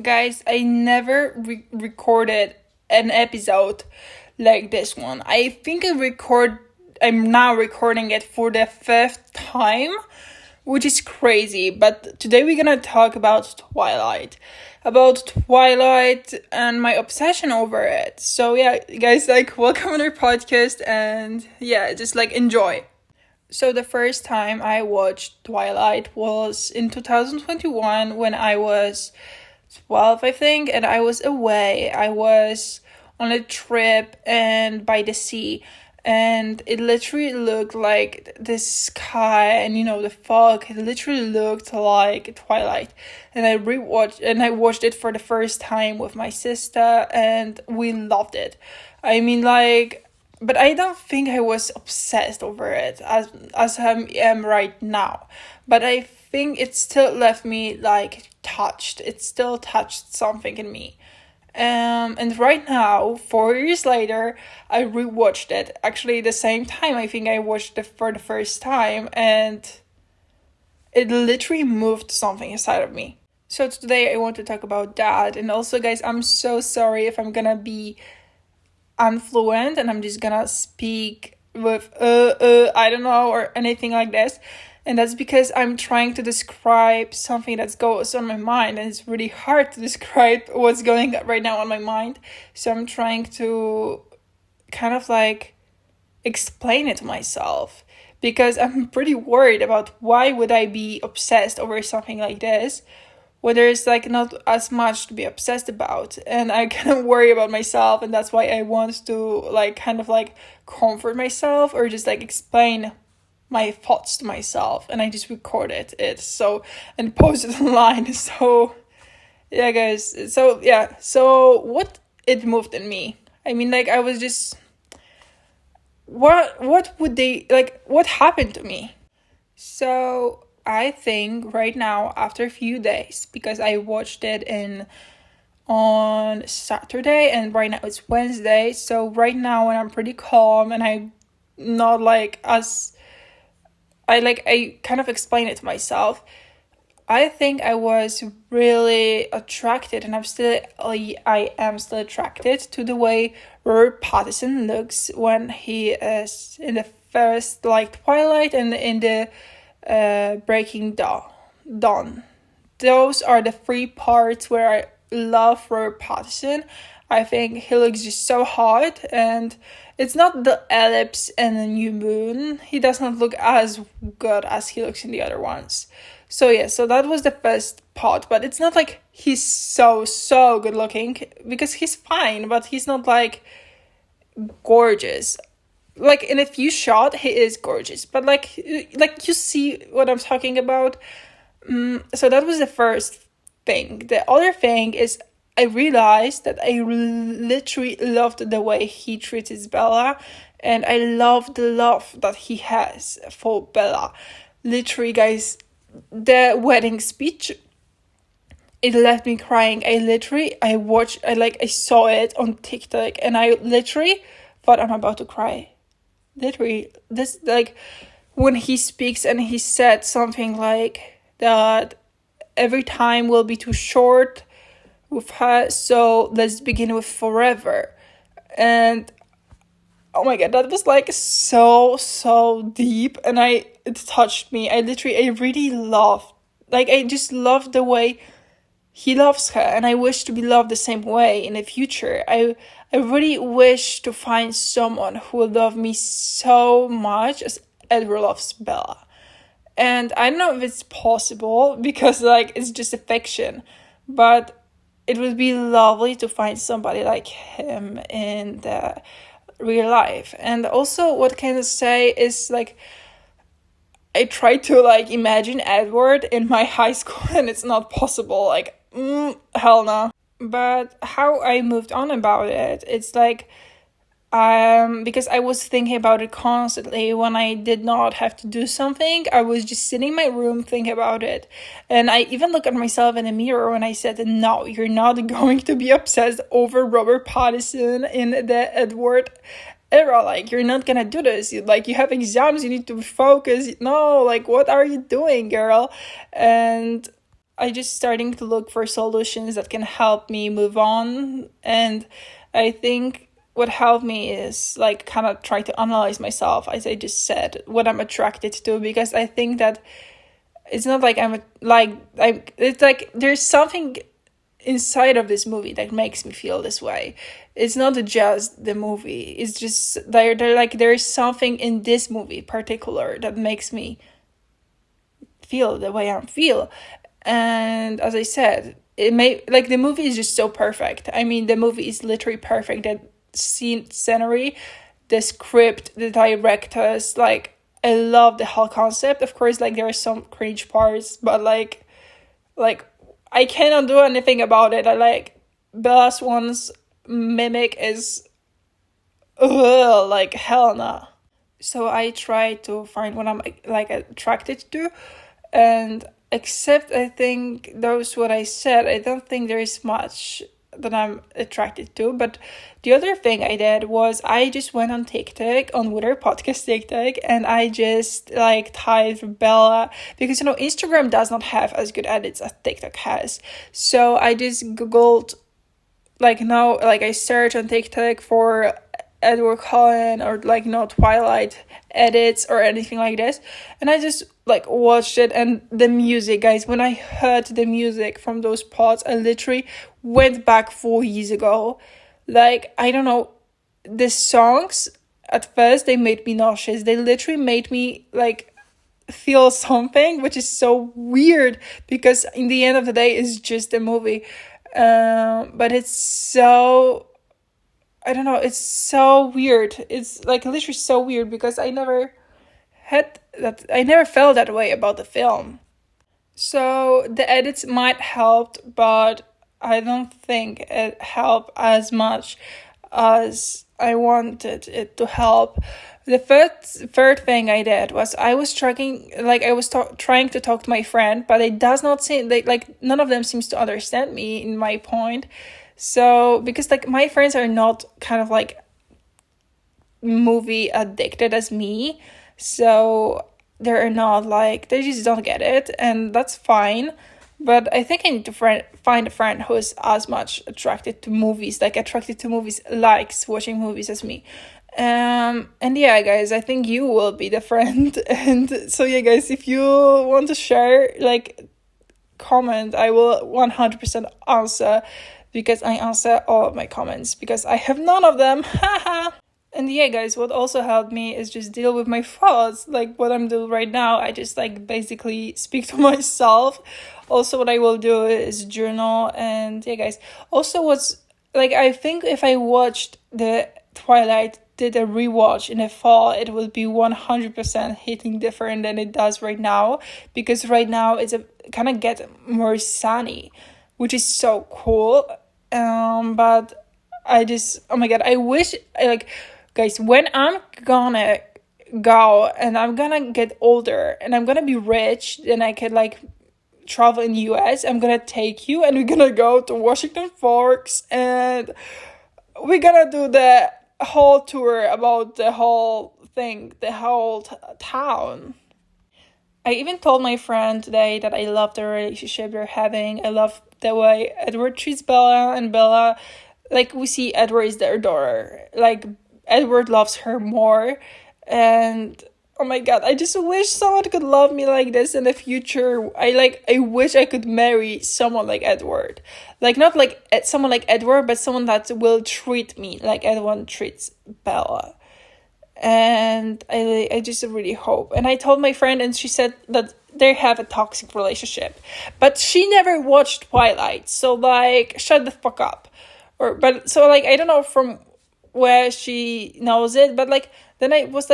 Guys, I never recorded an episode like this one. I think I'm now recording it for the fifth time, which is crazy. But today we're gonna talk about Twilight and my obsession over it. So yeah, guys, welcome on our podcast, and yeah, just enjoy. So the first time I watched Twilight was in 2021 when I was 12, I think, and I was away. I was on a trip and by the sea, and it literally looked like the sky and the fog. It literally looked like Twilight, and I watched it for the first time with my sister, and we loved it. I mean, but I don't think I was obsessed over it as I am right now. But I think it still left me touched. It still touched something in me. And right now, 4 years later, I rewatched it. Actually, the same time I think I watched it for the first time, and it literally moved something inside of me. So today I want to talk about that. And also, guys, I'm so sorry if I'm gonna be unfluent and I'm just gonna speak with I don't know, or anything like this. And that's because I'm trying to describe something that goes on my mind, and it's really hard to describe what's going on right now on my mind. So I'm trying to kind of explain it to myself, because I'm pretty worried about why would I be obsessed over something like this when there's not as much to be obsessed about. And I kind of worry about myself, and that's why I want to comfort myself, or just explain my thoughts to myself, and I just recorded it and posted online. So yeah, guys, so what it moved in me. I mean, I was just, what would they what happened to me? So I think right now, after a few days, because I watched it on Saturday, and right now it's Wednesday, so right now when I'm pretty calm and I'm not as I kind of explain it to myself, I think I was really attracted, and I am still attracted to the way Robert Pattinson looks when he is in the first Twilight and in the Breaking Dawn. Those are the three parts where I love Robert Pattinson. I think he looks just so hot, and it's not the ellipse and the new moon. He does not look as good as he looks in the other ones. So yeah, so that was the first part, but it's not he's so good looking, because he's fine, but he's not gorgeous. In a few shots, he is gorgeous, but you see what I'm talking about. So that was the first thing. The other thing is, I realized that I literally loved the way he treats Bella, and I love the love that he has for Bella. Literally, guys, the wedding speech, it left me crying. I saw it on TikTok, and I literally thought I'm about to cry. Literally, this when he speaks and he said something that every time will be too short with her, so let's begin with forever. And oh my god, that was so deep, and it touched me. I really loved, I just love the way he loves her, and I wish to be loved the same way in the future. I really wish to find someone who will love me so much as Edward loves Bella. And I don't know if it's possible, because it's just a fiction, but it would be lovely to find somebody like him in the real life. And also, what can I say is I try to imagine Edward in my high school, and it's not possible. Hell no. But how I moved on about it, it's because I was thinking about it constantly. When I did not have to do something, I was just sitting in my room thinking about it. And I even looked at myself in the mirror when I said, no, you're not going to be obsessed over Robert Pattinson in the Edward era. You're not gonna do this. You have exams, you need to focus. No, what are you doing, girl? And I just starting to look for solutions that can help me move on. And I think what helped me is like kind of try to analyze myself, as I just said, what I'm attracted to, because I think that it's not like it's like there's something inside of this movie that makes me feel this way. It's not just the movie. It's just they're like there's something in this movie particular that makes me feel the way I feel. And as I said, it may like the movie is just so perfect. I mean, the movie is literally perfect. The scenery, the script, the directors, like I love the whole concept. Of course, like there are some cringe parts, but like I cannot do anything about it. I like Bella Swan's mimic is like hell no. So I try to find what I'm like attracted to, and except I think those what I said, I don't think there is much that I'm attracted to. But the other thing I did was I just went on TikTok, on Wither Podcast TikTok, and I just like typed Bella, because Instagram does not have as good edits as TikTok has. So I just googled I searched on TikTok for Edward Cullen or Twilight edits or anything like this, and I just watched it. And the music, guys, when I heard the music from those parts, I literally went back 4 years ago. I don't know, the songs at first they made me nauseous. They literally made me feel something, which is so weird because in the end of the day it's just a movie, but it's so, I don't know, it's so weird. It's literally so weird because I never felt that way about the film. So the edits might help, but I don't think it helped as much as I wanted it to help. The third thing I did was I was trying to talk to my friend, but it does not seem none of them seems to understand me in my point. So because my friends are not kind of movie addicted as me, so they're not they just don't get it, and that's fine. But I think I need to find a friend who is as much attracted to movies, likes watching movies as me. And yeah, guys, I think you will be the friend. And so yeah, guys, if you want to share, comment, I will 100% answer, because I answer all of my comments, because I have none of them. Haha. And yeah, guys, what also helped me is just deal with my thoughts. What I'm doing right now, I just basically speak to myself. Also, what I will do is journal. And yeah, guys, also I think if I watched the Twilight, did a rewatch in the fall, it would be 100% hitting different than it does right now, because right now it's kind of get more sunny, which is so cool. But I just, oh my god, I wish guys, when I'm gonna go and I'm gonna get older and I'm gonna be rich, then I can travel in the US, I'm gonna take you and we're gonna go to Washington Forks and we're gonna do the whole tour about the whole thing, the whole town. I even told my friend today that I love the relationship they're having. I love the way Edward treats Bella, and Bella, we see Edward is their daughter. Edward loves her more, and oh my god, I just wish someone could love me like this in the future. I wish I could marry someone like Edward. Not someone like Edward, but someone that will treat me like Edward treats Bella. And I just really hope. And I told my friend, and she said that they have a toxic relationship, but she never watched Twilight, so shut the fuck up. I don't know from where she knows it, but then I was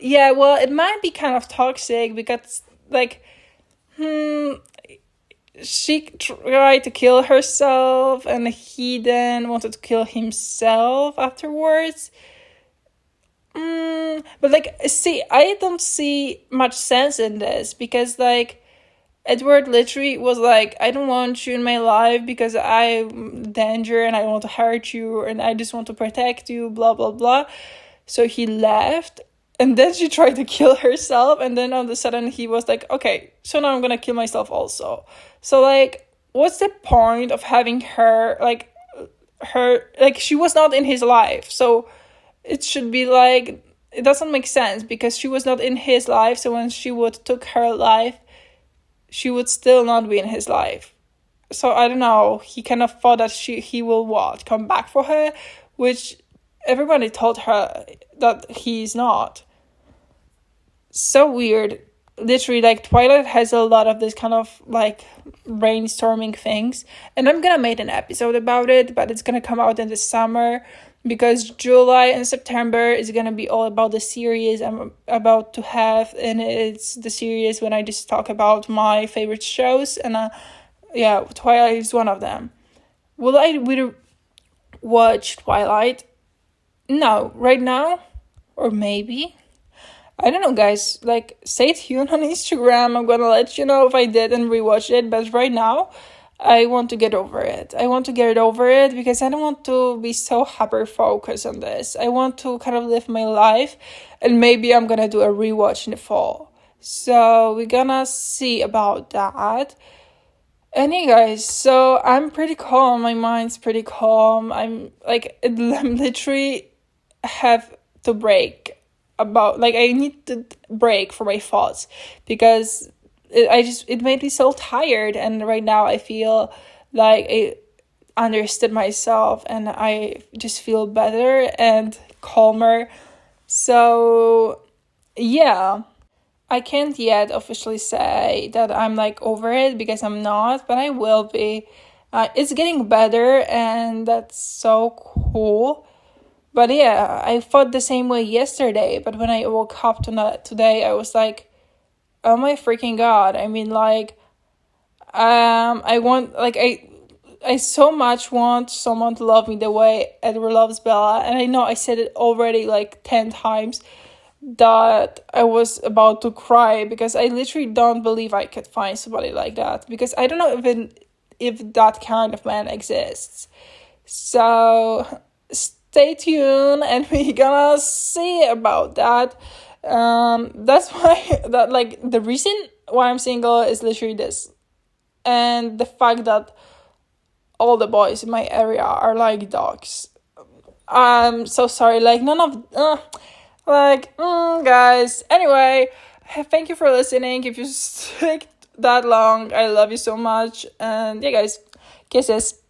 yeah, well, it might be kind of toxic because she tried to kill herself and he then wanted to kill himself afterwards. But see, I don't see much sense in this, because Edward literally was I don't want you in my life because I'm danger and I don't want to hurt you and I just want to protect you, blah blah blah. So he left, And then she tried to kill herself, and then all of a sudden he was like, okay, so now I'm gonna kill myself also. So like, what's the point of having her, like, she was not in his life, so it should be like, it doesn't make sense because she was not in his life, so when she would took her life, she would still not be in his life. So I don't know, he kind of thought that he will what, come back for her, which everybody told her that he's not. So weird. Literally, like, Twilight has a lot of this kind of like brainstorming things, and I'm gonna make an episode about it, but it's gonna come out in the summer because July and September is gonna be all about the series I'm about to have, and it's the series when I just talk about my favorite shows, and yeah, Twilight is one of them. Will I watch Twilight? No, right now, or maybe. I don't know, guys. Like, stay tuned on Instagram. I'm gonna let you know if I did and rewatch it. But right now, I want to get over it. I want to get over it because I don't want to be so hyper-focused on this. I want to kind of live my life. And maybe I'm gonna do a rewatch in the fall. So, we're gonna see about that. And hey, guys, so I'm pretty calm. My mind's pretty calm. I'm literally have to break about, like, I need to break for my thoughts because it made me so tired, and right now I feel like I understood myself and I just feel better and calmer. So yeah, I can't yet officially say that I'm like over it because I'm not, but I will be. It's getting better, and that's so cool. But yeah, I felt the same way yesterday. But when I woke up today, I was like, oh my freaking God. I mean, like, I want, like, I so much want someone to love me the way Edward loves Bella. And I know I said it already like 10 times that I was about to cry because I literally don't believe I could find somebody like that. Because I don't know even if that kind of man exists. So stay tuned and we're gonna see about that. That's why that, like, the reason why I'm single is literally this, and the fact that all the boys in my area are like dogs. I'm so sorry, like, none of guys. Anyway, thank you for listening. If you stick that long, I love you so much. And yeah, guys, kisses.